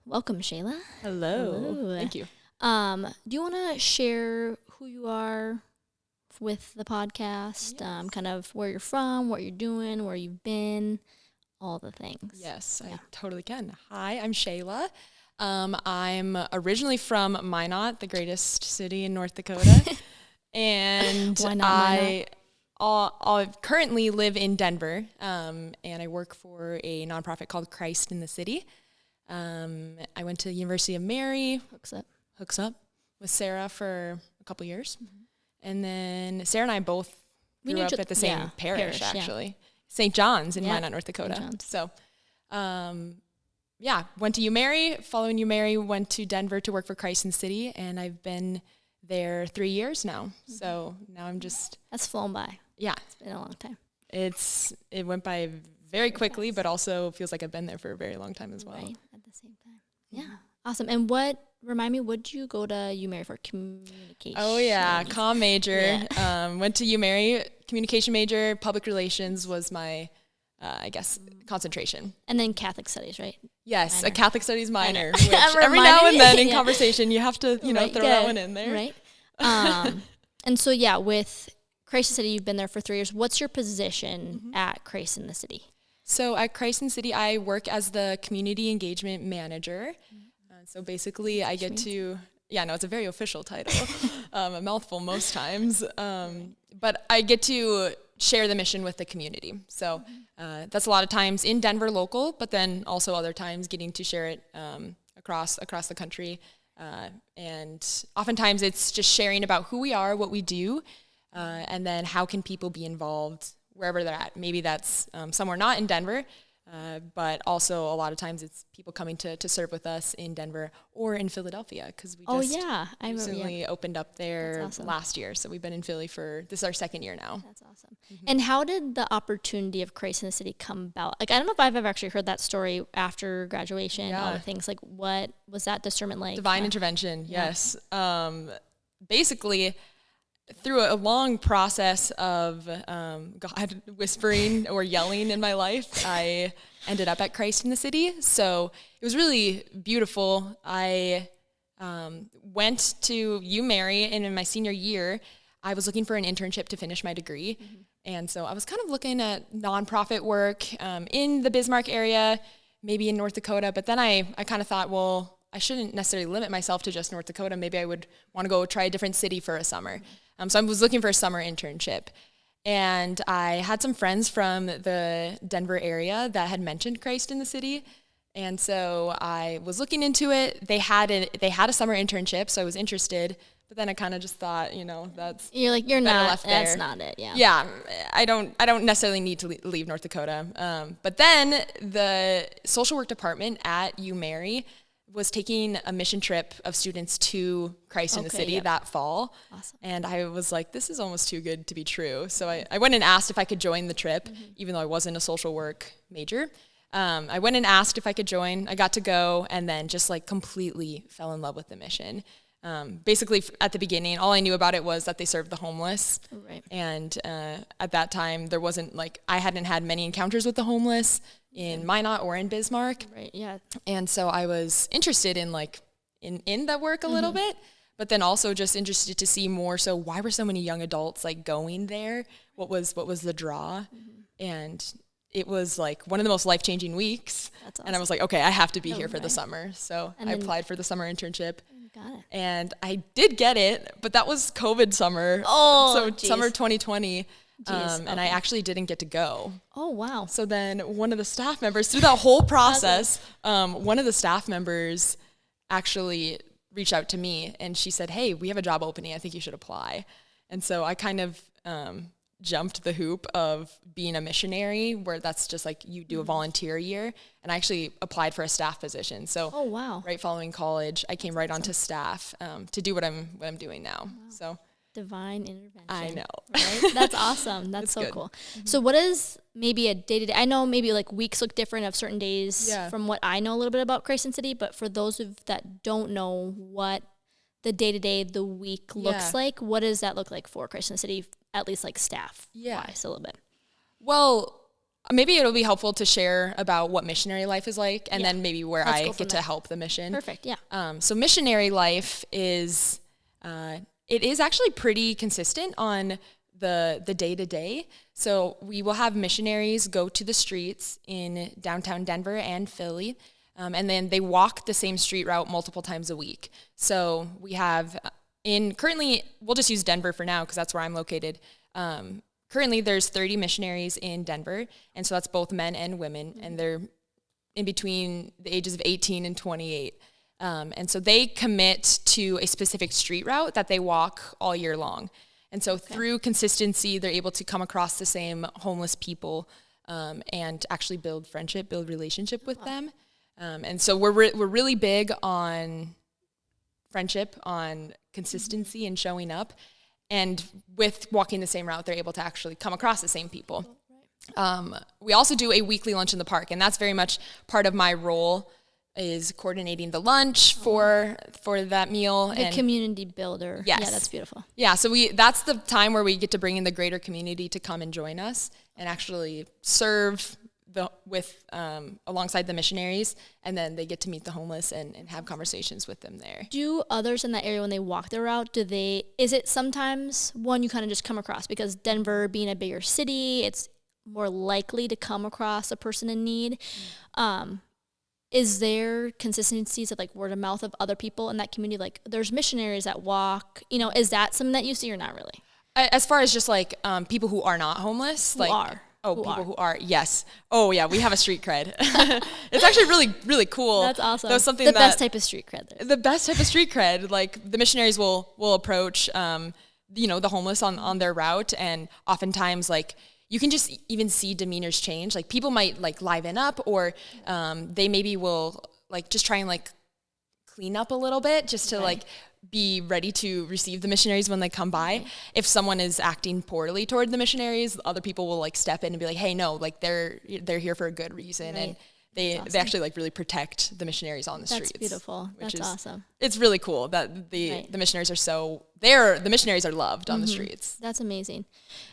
Welcome, Shayla. Hello. Thank you. Do you want to share who you are with the podcast? Yes. Kind of where you're from, what you're doing, where you've been, all the things. Yes, I totally can. Hi, I'm Shayla. I'm originally from Minot, the greatest city in North Dakota. And Why not Minot? I currently live in Denver, and I work for a nonprofit called Christ in the City. I went to the University of Mary. Hooks up with Sarah for a couple years. Mm-hmm. And then Sarah and I both grew up at the same parish, actually. Yeah. St. John's in Minot, North Dakota. So, went to UMary. Following UMary, went to Denver to work for Christ in the City, and I've been there 3 years now. Mm-hmm. So now I'm just... That's flown by. Yeah. It's been a long time. It went by very quickly, but also feels like I've been there for a very long time as well. Right, at the same time. Yeah. Awesome. And remind me, what did you go to UMary for? Communication? Oh, yeah. Comm major. Yeah. Went to UMary, communication major. Public relations was my, concentration. And then Catholic studies, right? Yes, minor. A Catholic studies minor, which every now and then in conversation you have to, throw that one in there. Right. And so, with Christ in the City, you've been there for 3 years. What's your position at Christ in the City? So at Christ in the City, I work as the community engagement manager. So basically I get to, it's a very official title, a mouthful most times. But I get to share the mission with the community. So that's a lot of times in Denver local, but then also other times getting to share it across the country. And oftentimes it's just sharing about who we are, what we do, and then how can people be involved wherever they're at. Maybe that's somewhere not in Denver, but also a lot of times it's people coming to serve with us in Denver or in Philadelphia, because we recently opened up there last year. So we've been in Philly this is our second year now. That's awesome. Mm-hmm. And how did the opportunity of Christ in the City come about? Like, I don't know if I've ever actually heard that story after graduation, all the things. Like, what was that discernment like? Divine intervention, yes. Basically, through a long process of God whispering or yelling in my life, I ended up at Christ in the City. So it was really beautiful. I went to UMary, and in my senior year, I was looking for an internship to finish my degree. Mm-hmm. And so I was kind of looking at nonprofit work in the Bismarck area, maybe in North Dakota. But then I kind of thought, well, I shouldn't necessarily limit myself to just North Dakota. Maybe I would want to go try a different city for a summer. Mm-hmm. So I was looking for a summer internship, and I had some friends from the Denver area that had mentioned Christ in the City, and so I was looking into it. They had a summer internship, so I was interested. But then I kind of just thought, that's that's not it. Yeah. Yeah, I don't necessarily need to leave North Dakota. But then the social work department at UMary was taking a mission trip of students to Christ in the City that fall. Awesome. And I was like, this is almost too good to be true. So I went and asked if I could join the trip, even though I wasn't a social work major. I went and asked if I could join. I got to go, and then just completely fell in love with the mission. Basically, at the beginning, all I knew about it was that they served the homeless. Right. And at that time, there wasn't I hadn't had many encounters with the homeless in Minot or in Bismarck. Right. Yeah. And so I was interested in in that work a little bit, but then also just interested to see more. So why were so many young adults going there? What was the draw? And it was one of the most life-changing weeks. That's awesome. And I was like, okay, I have to be here for the summer. So I applied for the summer internship. Got it. And I did get it, but that was COVID summer. Summer 2020. And I actually didn't get to go. Oh, wow. So then one of the staff members, through that whole process, one of the staff members actually reached out to me, and she said, hey, we have a job opening. I think you should apply. And so I kind of jumped the hoop of being a missionary, where that's just you do a volunteer year. And I actually applied for a staff position. So right following college, I came right onto staff to do what I'm doing now. Wow. So divine intervention. I know. Right? That's awesome. That's so cool. Mm-hmm. So what is maybe a day-to-day? I know maybe weeks look different of certain days from what I know a little bit about Christ in the City, but for those that don't know what the day-to-day, the week looks like, what does that look like for Christ in the City, at least staff-wise a little bit? Well, maybe it'll be helpful to share about what missionary life is like, and then maybe where I get to help the mission. Perfect. Yeah. So missionary life is, it is actually pretty consistent on the day to day. So we will have missionaries go to the streets in downtown Denver and Philly, and then they walk the same street route multiple times a week. So we have currently, we'll just use Denver for now because that's where I'm located. Currently, there's 30 missionaries in Denver, and so that's both men and women, and they're in between the ages of 18 and 28. And so they commit to a specific street route that they walk all year long. And so through consistency, they're able to come across the same homeless people and actually build friendship, build relationship with them. And so we're really big on friendship, on consistency and showing up. And with walking the same route, they're able to actually come across the same people. We also do a weekly lunch in the park, and that's very much part of my role, is coordinating the lunch for that meal. A community builder. Yes. Yeah, that's beautiful. Yeah, so that's the time where we get to bring in the greater community to come and join us and actually serve alongside the missionaries, and then they get to meet the homeless and have conversations with them there. Do others in that area, when they walk their route, is it sometimes one you kind of just come across, because Denver being a bigger city, it's more likely to come across a person in need? Is there consistencies of like word of mouth of other people in that community? Like there's missionaries that walk, is that something that you see or not really? As far as just like people who are not homeless, who are, yes. Oh yeah, we have a street cred. It's actually really, really cool. That's awesome. That's something the best type of street cred there is. The best type of street cred, like the missionaries will approach, the homeless on their route, and oftentimes like you can just even see demeanors change. Like people might like liven up, or they maybe will like just try and like clean up a little bit just to like be ready to receive the missionaries when they come by. If someone is acting poorly toward the missionaries, other people will like step in and be like, hey, no, like they're here for a good reason. And they actually like really protect the missionaries on the streets. That's beautiful. That's awesome. It's really cool that the missionaries the missionaries are loved on the streets. That's amazing.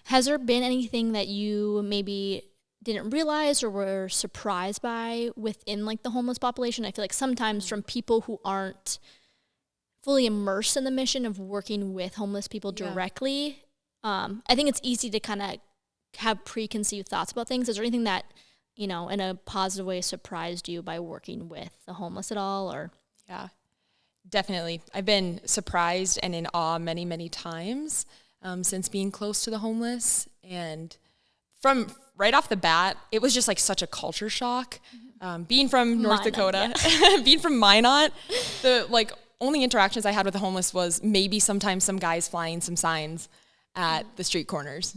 Has there been anything that you maybe didn't realize or were surprised by within like the homeless population? I feel like sometimes from people who aren't fully immersed in the mission of working with homeless people directly, I think it's easy to kind of have preconceived thoughts about things. Is there anything that, in a positive way surprised you by working with the homeless at all? Or Yeah, definitely. I've been surprised and in awe many, many times since being close to the homeless. And from right off the bat, it was just like such a culture shock. Being from North Dakota, being from Minot, the like only interactions I had with the homeless was maybe sometimes some guys flying some signs at the street corners,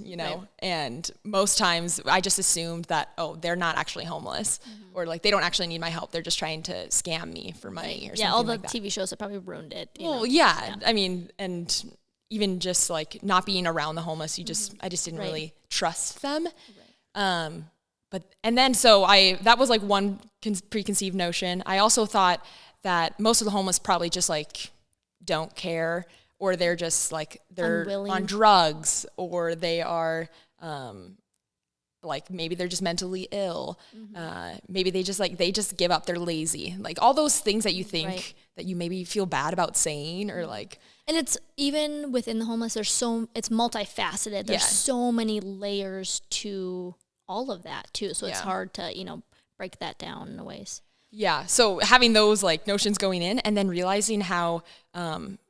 and most times I just assumed that, they're not actually homeless, or like they don't actually need my help. They're just trying to scam me for money or something all the like that. TV shows have probably ruined it. I mean, and even just like not being around the homeless, I just didn't really trust them. That was like one preconceived notion. I also thought that most of the homeless probably just like don't care, or they're just like they're unwilling, on drugs, or they are like maybe they're just mentally ill. Maybe they just give up. They're lazy. Like all those things that you think that you maybe feel bad about saying, or like. And it's even within the homeless, it's multifaceted. There's so many layers to all of that too. So it's hard to, break that down in ways. Yeah. So having those like notions going in, and then realizing how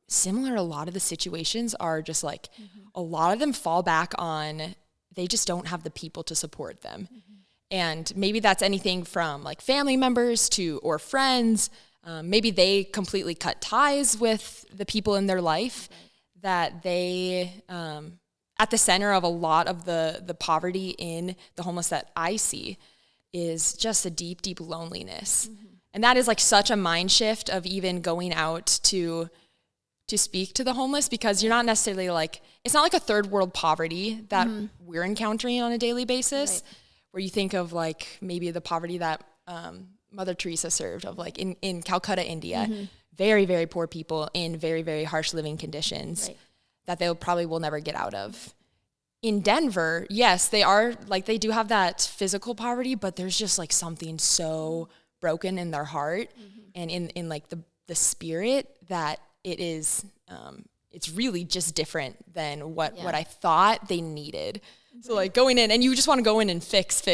similar a lot of the situations are, just like a lot of them fall back on, they just don't have the people to support them. And maybe that's anything from like family members or friends. Maybe they completely cut ties with the people in their life, that they, at the center of a lot of the poverty in the homeless that I see is just a deep, deep loneliness. And that is like such a mind shift of even going out to speak to the homeless, because you're not necessarily like, it's not like a third world poverty that we're encountering on a daily basis, where you think of like maybe the poverty that Mother Teresa served, of like in Calcutta, India, very, very poor people in very, very harsh living conditions that they probably will never get out of. in Denver, yes, they are like, they do have that physical poverty, but there's just like something so broken in their heart and in like the spirit that it is, it's really just different than what I thought they needed. So like going in and you just want to go in and fix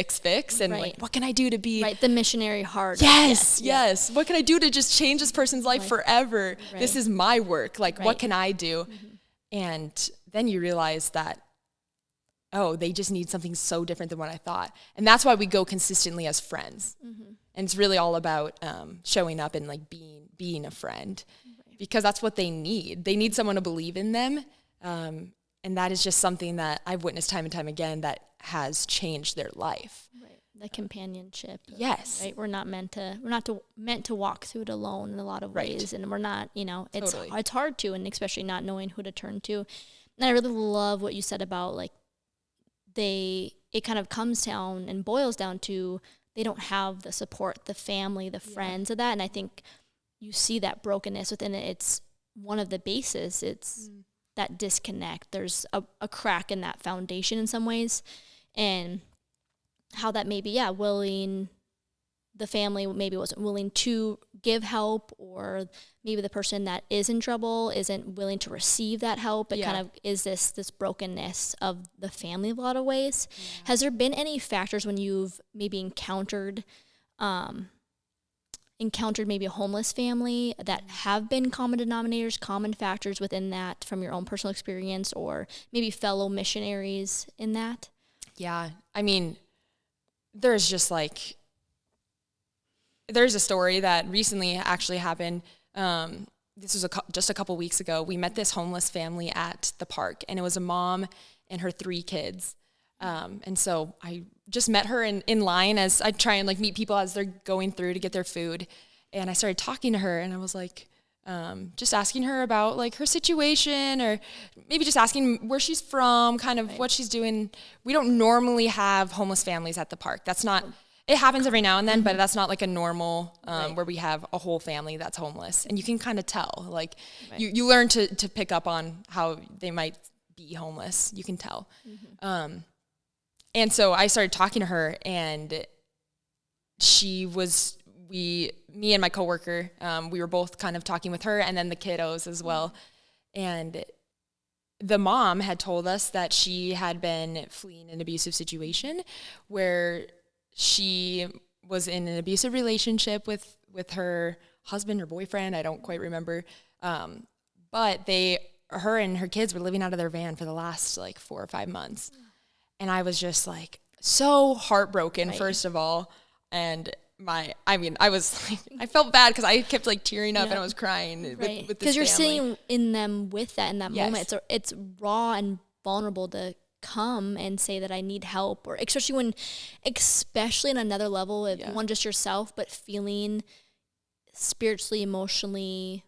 and like, what can I do to be the missionary heart? Yes. What can I do to just change this person's life forever? This is my work. Like, what can I do? And then you realize that, oh, they just need something so different than what I thought. And that's why we go consistently as friends. And it's really all about showing up and like being a friend, because that's what they need. They need someone to believe in them. And that is just something that I've witnessed time and time again that has changed their life. The companionship. Yes. Right. We're not meant to walk through it alone in a lot of ways. And we're not, it's hard to, and especially not knowing who to turn to. And I really love what you said about like, it kind of comes down and boils down to, they don't have the support, the family, the friends of that. And I think you see that brokenness within it. It's one of the bases. It's that disconnect. There's a crack in that foundation in some ways. And how that maybe, the family maybe wasn't willing to give help, or maybe the person that is in trouble isn't willing to receive that help. It kind of is this brokenness of the family in a lot of ways. Has there been any factors when you've maybe encountered maybe a homeless family that have been common denominators, common factors within that from your own personal experience, or maybe fellow missionaries in that? Yeah. I mean, there's just like, there's a story that recently actually happened. This was just a couple weeks ago. We met this homeless family at the park, and it was a mom and her 3 kids. And so I just met her in line as I try and like meet people as they're going through to get their food. And I started talking to her, and I was like, just asking her about like her situation, or maybe just asking where she's from, kind of what she's doing. We don't normally have homeless families at the park. That's not, it happens every now and then, but that's not like a normal, where we have a whole family that's homeless. And you can kind of tell, like you learn to pick up on how they might be homeless. You can tell. And so I started talking to her, and me and my coworker, we were both kind of talking with her, and then the kiddos as well. And the mom had told us that she had been fleeing an abusive situation where she was in an abusive relationship with her husband or boyfriend. I don't quite remember. But her and her kids were living out of their van for the last like 4 or 5 months. And I was just like so heartbroken, first of all. And I was like, I felt bad because I kept like tearing up and I was crying with this family. Because you're sitting in them with that in that moment. So it's raw and vulnerable to come and say that I need help, or especially on another level of one, just yourself, but feeling spiritually, emotionally,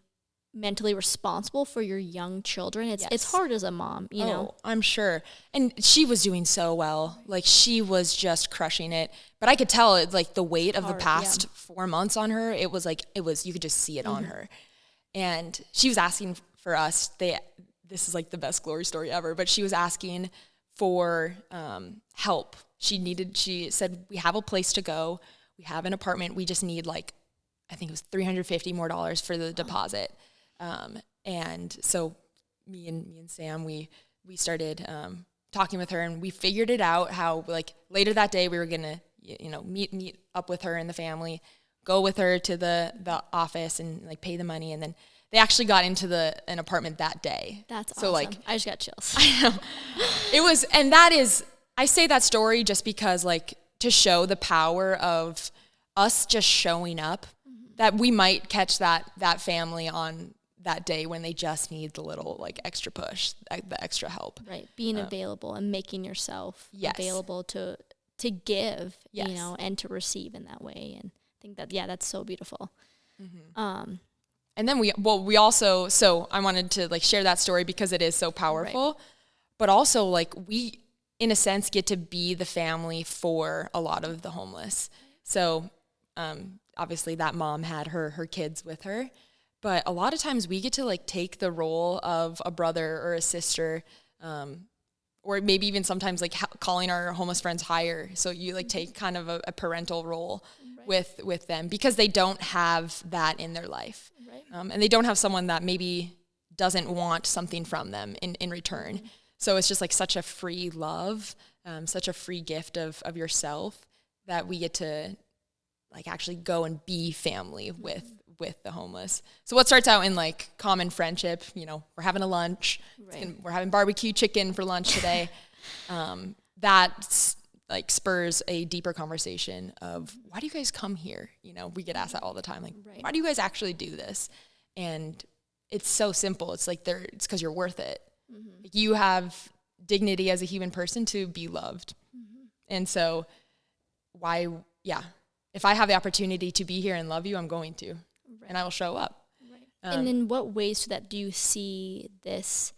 mentally responsible for your young children. It's hard as a mom, you know. I'm sure. And she was doing so well. Like, she was just crushing it. But I could tell it, like, the weight of the past 4 months on her. It was you could just see it on her. And she was asking for us. This is like the best glory story ever, but she was asking for help. She said, we have a place to go. We have an apartment. We just need like, I think it was $350 more for the deposit. And so me and Sam, we started talking with her, and we figured it out how, like, later that day we were gonna meet up with her and the family, go with her to the office and like pay the money, and then they actually got into an apartment that day. That's awesome. So like, I just got chills. I know. It was, and that is, I say that story just because, like, to show the power of us just showing up, that we might catch that family on that day when they just need the little like extra push, the extra help. Right. Being available and making yourself available to give, and to receive in that way. And I think that, that's so beautiful. And then we also, so I wanted to like share that story because it is so powerful, but also like we, in a sense, get to be the family for a lot of the homeless. So, obviously that mom had her kids with her, but a lot of times we get to like take the role of a brother or a sister, or maybe even sometimes like calling our homeless friends higher. So you like take kind of a parental role with them because they don't have that in their life. Right. And they don't have someone that maybe doesn't want something from them in return. So it's just like such a free love, such a free gift of yourself that we get to like actually go and be family with the homeless. So what starts out in like common friendship, you know, we're having a lunch, we're having barbecue chicken for lunch today. That's like spurs a deeper conversation of why do you guys come here? You know, we get asked that all the time. Like, why do you guys actually do this? And it's so simple. It's like it's because you're worth it. Like you have dignity as a human person to be loved. And so if I have the opportunity to be here and love you, I'm going to, and I will show up. And in what ways do you see this,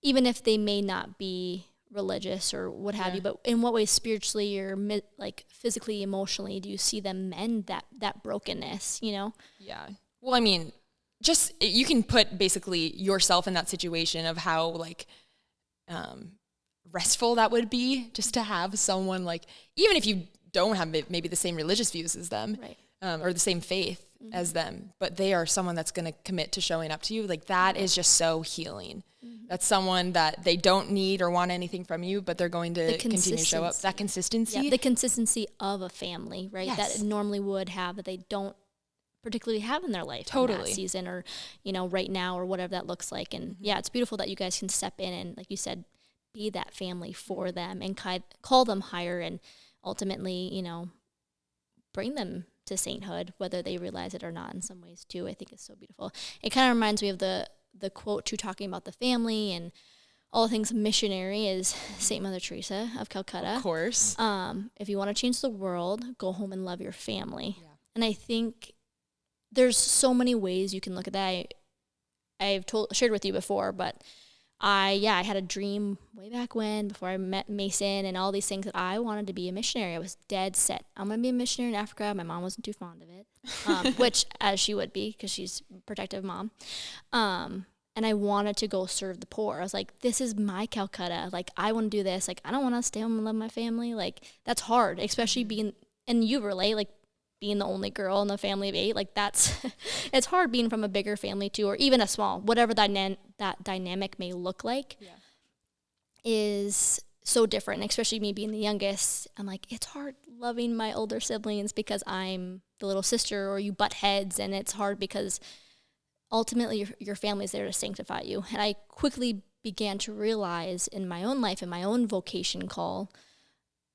even if they may not be religious or what have you, but in what ways spiritually or like physically, emotionally, do you see them mend that brokenness, you know? Yeah. Well, I mean, just you can put basically yourself in that situation of how like restful that would be just to have someone like, even if you don't have maybe the same religious views as them or the same faith as them, but they are someone that's going to commit to showing up to you. Like that is just so healing. That's someone that they don't need or want anything from you, but they're going to continue to show up. That consistency. Yeah, the consistency of a family, right? Yes. That it normally would have, that they don't particularly have in their life in that season or, you know, right now or whatever that looks like. And yeah, it's beautiful that you guys can step in and, like you said, be that family for them and call them higher and ultimately, you know, bring them to sainthood, whether they realize it or not in some ways too. I think it's so beautiful. It kind of reminds me of the quote too, talking about the family and all things missionary, is Saint Mother Teresa of Calcutta. Of course. If you want to change the world, go home and love your family. Yeah. And I think there's so many ways you can look at that. I've shared with you before, but I had a dream way back when, before I met Mason and all these things, that I wanted to be a missionary. I was dead set. I'm going to be a missionary in Africa. My mom wasn't too fond of it, which as she would be because she's a protective mom. And I wanted to go serve the poor. I was like, this is my Calcutta. Like, I want to do this. Like, I don't want to stay home and love my family. Like, that's hard, especially being, and you relate, like, being the only girl in the family of 8, like that's, it's hard being from a bigger family too, or even a small, whatever that dynamic may look like, is so different. And especially me being the youngest, I'm like, it's hard loving my older siblings because I'm the little sister, or you butt heads, and it's hard because ultimately your family's there to sanctify you. And I quickly began to realize in my own life and my own vocation call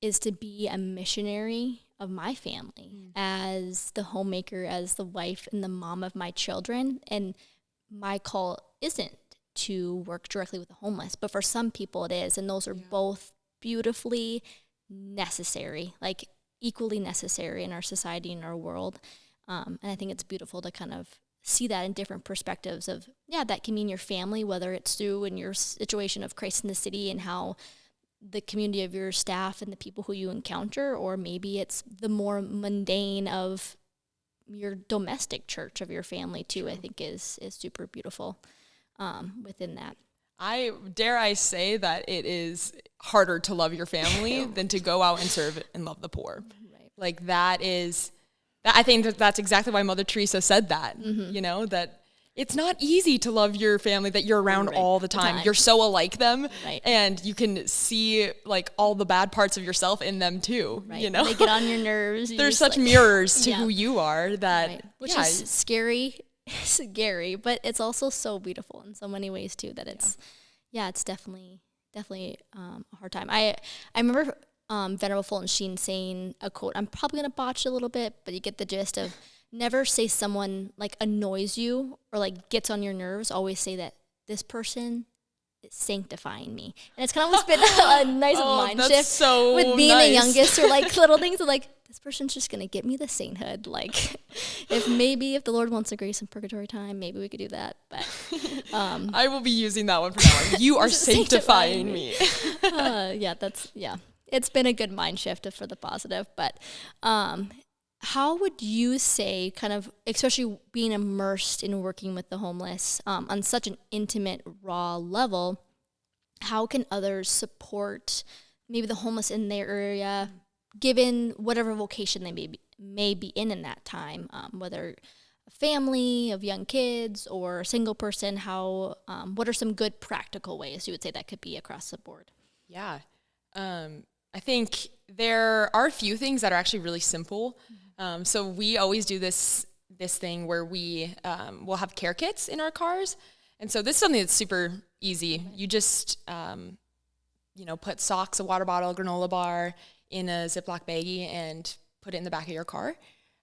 is to be a missionary of my family, as the homemaker, as the wife and the mom of my children. And my call isn't to work directly with the homeless, but for some people it is. And those are both beautifully necessary, like equally necessary in our society and our world. And I think it's beautiful to kind of see that in different perspectives of, that can mean your family, whether it's through in your situation of Christ in the City and how the community of your staff and the people who you encounter, or maybe it's the more mundane of your domestic church of your family too. True. I think is super beautiful within that. Dare I say that it is harder to love your family than to go out and serve and love the poor. Right. Like I think that's exactly why Mother Teresa said that, you know, that it's not easy to love your family that you're around all the time. You're so alike them, and you can see like all the bad parts of yourself in them too. Right. You know, they get on your nerves. They're such like, mirrors to who you are. That which is scary, but it's also so beautiful in so many ways too. That it's it's definitely a hard time. I remember Venerable Fulton Sheen saying a quote. I'm probably gonna botch a little bit, but you get the gist of. Never say someone like annoys you or like gets on your nerves. Always say that this person is sanctifying me. And it's kind of almost been a nice mind shift with being the youngest, or like little things of like, this person's just going to get me the sainthood. Like if the Lord wants a grace in purgatory time, maybe we could do that. But I will be using that one from now on. You are sanctifying me. It's been a good mind shift for the positive, but how would you say, kind of, especially being immersed in working with the homeless on such an intimate, raw level, how can others support maybe the homeless in their area, given whatever vocation they may be in that time, whether a family of young kids or a single person, what are some good practical ways you would say that could be across the board? Yeah. I think there are a few things that are actually really simple. So we always do this thing where we will have care kits in our cars. And so this is something that's super easy. You just, put socks, a water bottle, a granola bar in a Ziploc baggie and put it in the back of your car.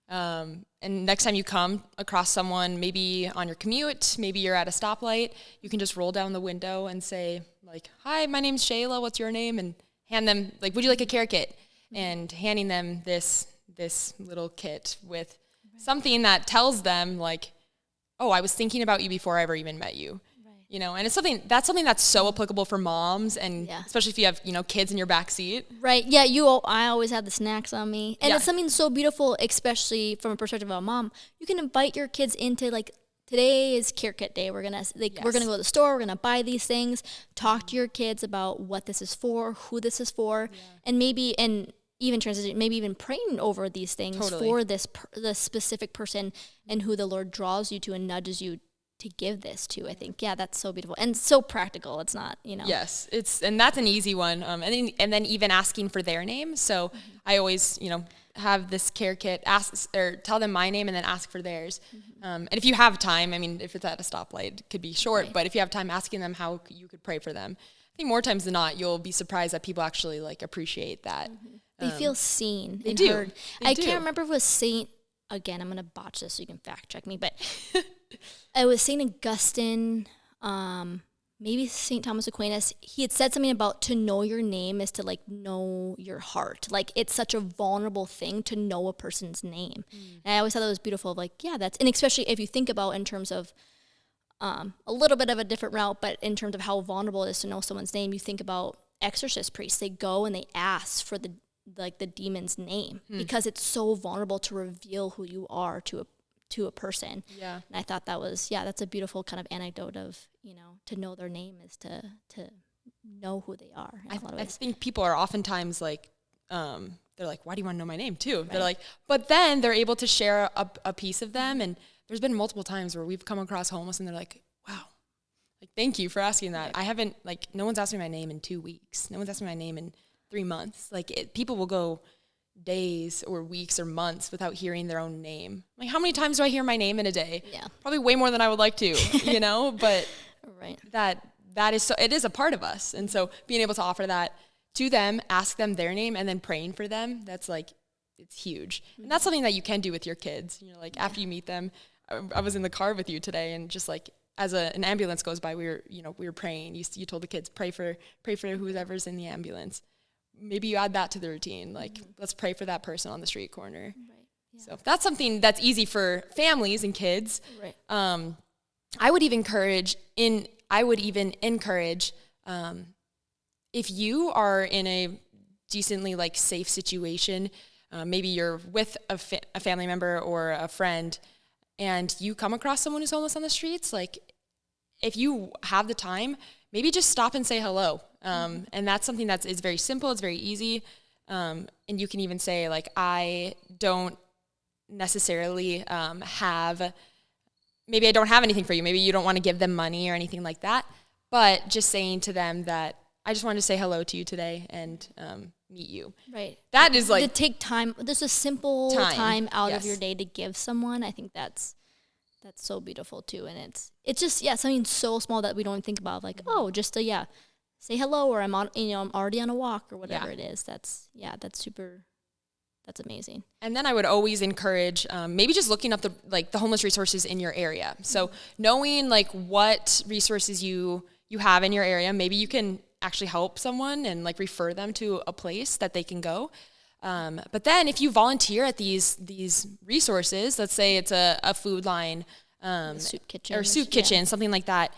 And next time you come across someone, maybe on your commute, maybe you're at a stoplight, you can just roll down the window and say, like, "Hi, my name's Shayla. What's your name?" And hand them, like, "Would you like a care kit?" And handing them this little kit with something that tells them, like, "Oh, I was thinking about you before I ever even met you." And it's something that's so applicable for moms, and especially if you have, kids in your back seat. Right. Yeah. I always have the snacks on me. And it's something so beautiful, especially from a perspective of a mom. You can invite your kids into, like, today is care kit day. We're going to go to the store. We're going to buy these things, talk to your kids about what this is for, who this is for, and maybe, and even transition, maybe even praying over these things for this specific person and who the Lord draws you to and nudges you to give this to. I think, that's so beautiful and so practical. It's not, Yes, and that's an easy one. And then even asking for their name. So I always, have this care kit, tell them my name and then ask for theirs. And if you have time, I mean, if it's at a stoplight, it could be short, but if you have time, asking them how you could pray for them. I think more times than not, you'll be surprised that people actually, like, appreciate that. They feel seen and do. heard. I can't remember if it was again, I'm going to botch this so you can fact check me, but it was St. Augustine, maybe St. Thomas Aquinas. He had said something about to know your name is to, like, know your heart. Like, it's such a vulnerable thing to know a person's name. And I always thought that was beautiful. Like, and especially if you think about in terms of a little bit of a different route, but in terms of how vulnerable it is to know someone's name, you think about exorcist priests. They go and they ask for the demon's name because it's so vulnerable to reveal who you are to a person. Yeah. And I thought that was, that's a beautiful kind of anecdote of, to know their name is to know who they are. I think people are oftentimes like, they're like, "Why do you want to know my name too?" Right. They're like, but then they're able to share a piece of them. And there's been multiple times where we've come across homeless and they're like, "Wow, like, thank you for asking that. Right. I haven't, like, no one's asked me my name in 2 weeks. No one's asked me my name in 3 months." Like, people will go days or weeks or months without hearing their own name. Like, how many times do I hear my name in a day? Yeah. Probably way more than I would like to, but right. That is so, it is a part of us. And so being able to offer that to them, ask them their name, and then praying for them, that's, like, it's huge. And that's something that you can do with your kids. Like, after you meet them, I was in the car with you today, and just, like, as an ambulance goes by, we were praying. You told the kids, pray for whoever's in the ambulance. Maybe you add that to the routine. Like, let's pray for that person on the street corner. Right. Yeah. So that's something that's easy for families and kids. Right. I would even encourage, if you are in a decently, like, safe situation, maybe you're with a family member or a friend, and you come across someone who's homeless on the streets, like, if you have the time, maybe just stop and say hello. And that's something that is very simple. It's very easy. And you can even say, like, I don't necessarily maybe I don't have anything for you. Maybe you don't want to give them money or anything like that. But just saying to them that I just wanted to say hello to you today and meet you. Right. That is, like, to take time. There's a simple time out of your day to give someone. I think that's so beautiful too. And it's just, something so small that we don't even think about. Like, just to, say hello, or I'm already on a walk, or whatever it is. That's amazing. And then I would always encourage, maybe just looking up the homeless resources in your area. So knowing, like, what resources you have in your area, maybe you can actually help someone and, like, refer them to a place that they can go. But then if you volunteer at these resources, let's say it's a food line, soup kitchen, something like that,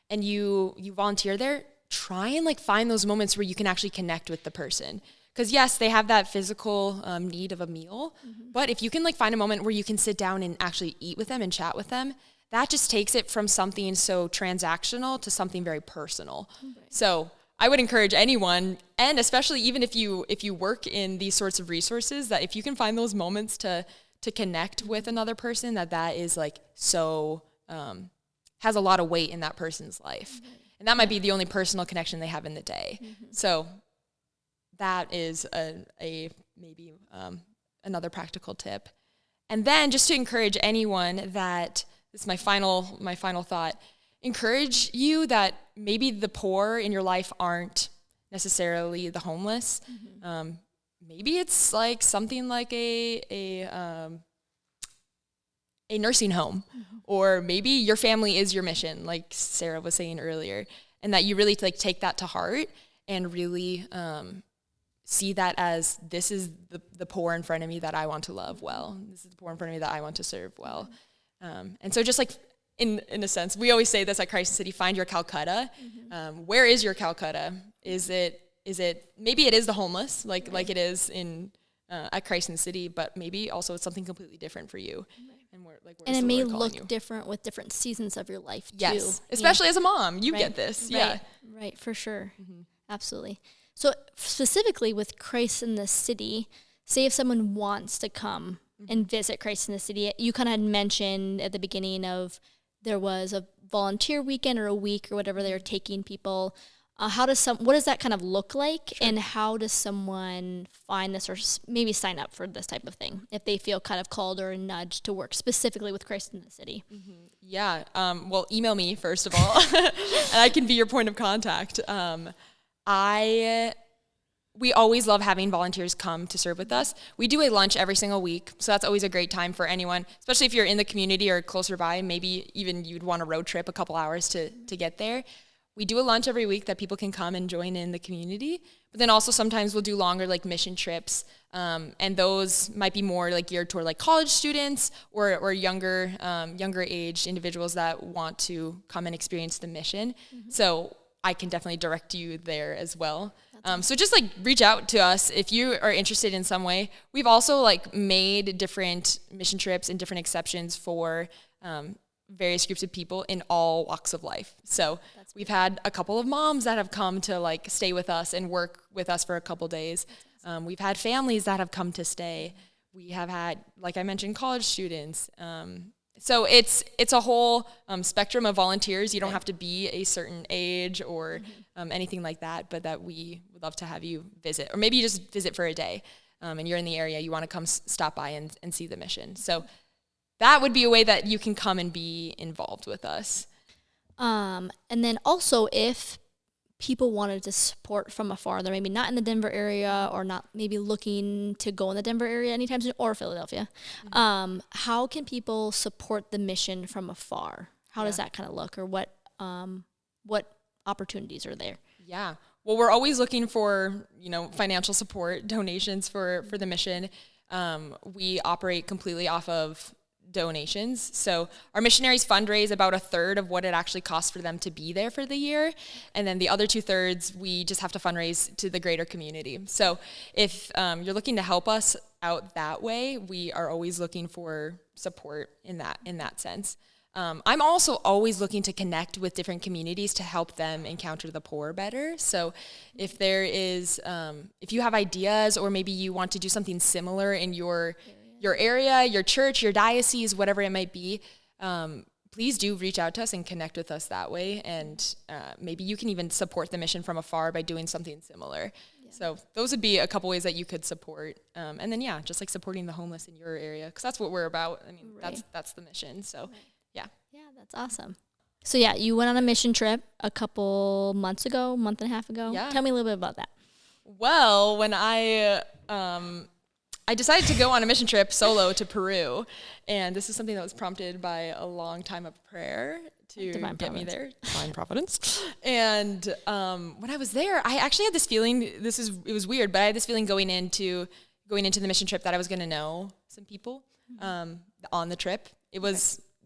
and you volunteer there, try and, like, find those moments where you can actually connect with the person. Because yes, they have that physical need of a meal, but if you can, like, find a moment where you can sit down and actually eat with them and chat with them, that just takes it from something so transactional to something very personal. Right. So I would encourage anyone, and especially even if you work in these sorts of resources, that if you can find those moments to connect with another person, that is like so has a lot of weight in that person's life. And that might be the only personal connection they have in the day. So that is a maybe another practical tip. And then just to encourage anyone that, this is my final thought, encourage you that maybe the poor in your life aren't necessarily the homeless. Maybe it's like something like a nursing home, or maybe your family is your mission, like Sarah was saying earlier, and that you really like take that to heart and really see that as, this is the poor in front of me that I want to love well. This is the poor in front of me that I want to serve well. And so just like in a sense, we always say this at Christ City, find your Calcutta. Where is your Calcutta? Is it maybe it is the homeless, like it is in at Christ in the City, but maybe also it's something completely different for you. And it may look different with different seasons of your life too. Yes, especially as a mom, you get this. Right, for sure. Absolutely. So specifically with Christ in the City, say if someone wants to come and visit Christ in the City, you kind of had mentioned at the beginning of there was a volunteer weekend or a week or whatever they were taking people. What does that kind of look like, and how does someone find this or maybe sign up for this type of thing if they feel kind of called or nudged to work specifically with Christ in the City? Yeah. Well, email me first of all, and I can be your point of contact. We always love having volunteers come to serve with us. We do a lunch every single week, so that's always a great time for anyone, especially if you're in the community or closer by. Maybe even you'd want a road trip a couple hours to get there. We do a lunch every week that people can come and join in the community. But then also sometimes we'll do longer like mission trips, and those might be more like geared toward like college students or younger aged individuals that want to come and experience the mission. So I can definitely direct you there as well. So just like reach out to us if you are interested in some way. We've also like made different mission trips and different exceptions for various groups of people in all walks of life. So we've had a couple of moms that have come to like stay with us and work with us for a couple days. We've had families that have come to stay. We have had, like I mentioned, college students. So it's a whole spectrum of volunteers. You don't have to be a certain age or anything like that, but that we would love to have you visit. Or maybe you just visit for a day and you're in the area, you want to come stop by and see the mission. So that would be a way that you can come and be involved with us. And then also if people wanted to support from afar, they're maybe not in the Denver area or not maybe looking to go in the Denver area anytime soon, or Philadelphia, how can people support the mission from afar? How does that kind of look, or what opportunities are there? Yeah. Well, we're always looking for, financial support, donations for the mission. We operate completely off of donations. So our missionaries fundraise about a third of what it actually costs for them to be there for the year. And then the other 2/3, we just have to fundraise to the greater community. So if you're looking to help us out that way, we are always looking for support in that sense. I'm also always looking to connect with different communities to help them encounter the poor better. So if there is, if you have ideas, or maybe you want to do something similar in your area, your church, your diocese, whatever it might be, please do reach out to us and connect with us that way. And maybe you can even support the mission from afar by doing something similar. Yeah. So those would be a couple ways that you could support. And then, just like supporting the homeless in your area, because that's what we're about. I mean, that's the mission. So, yeah. Yeah, that's awesome. So, you went on a mission trip a couple month and a half ago. Yeah. Tell me a little bit about that. Well, when I decided to go on a mission trip solo to Peru, and this is something that was prompted by a long time of prayer to get me there. Divine providence. And when I was there, I actually had this feeling. It was weird, but I had this feeling going into the mission trip that I was going to know some people on the trip.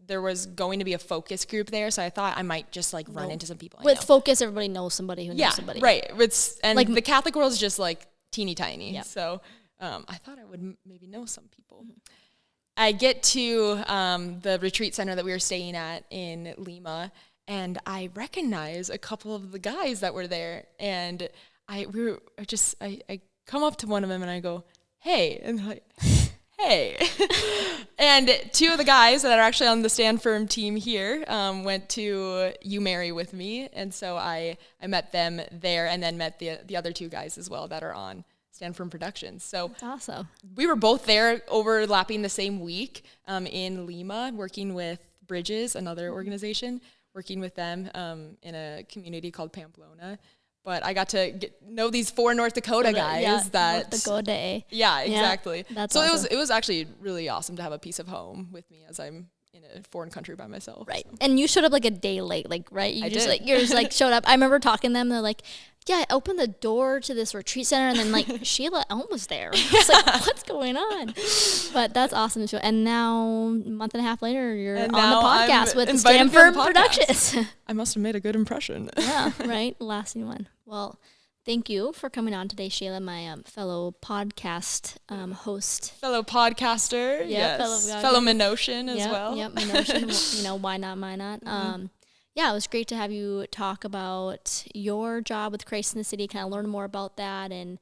There was going to be a focus group there, so I thought I might just like run into some people. With focus, everybody knows somebody who knows somebody. Right. And like the Catholic world is just like teeny tiny. Yep. So I thought I would maybe know some people. I get to the retreat center that we were staying at in Lima, and I recognize a couple of the guys that were there, and I come up to one of them and I go, "Hey," and they're like, "Hey." And two of the guys that are actually on the Stand Firm team here went to UMary with me, and so I met them there, and then met the other two guys as well that are on Stand Firm Productions. So that's awesome. We were both there overlapping the same week in Lima, working with Bridges, another organization, working with them in a community called Pamplona. But I got to know these 4 North Dakota guys North Dakota. Yeah, exactly. Yeah, that's so awesome. it was actually really awesome to have a piece of home with me as I'm in a foreign country by myself. Right. So. And you showed up like a day late, like, right? I did. You're just like showed up. I remember talking to them. They're like, yeah, I opened the door to this retreat center, and then like Shayla Elm was there. It's like, what's going on? But that's awesome. And now, a month and a half later, you're on the podcast with Stanford Productions. I must have made a good impression. Yeah, right. Lasting one. Well, thank you for coming on today, Shayla, my fellow podcast host. Fellow podcaster. Yeah, yes. Fellow Minosian as well. Yep, Minosian. Why not, why not? Mm-hmm. Yeah, it was great to have you talk about your job with Christ in the City, kind of learn more about that, and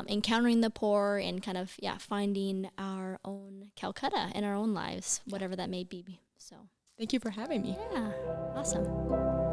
encountering the poor, and kind of, finding our own Calcutta in our own lives, whatever that may be. So thank you for having me. Yeah, awesome.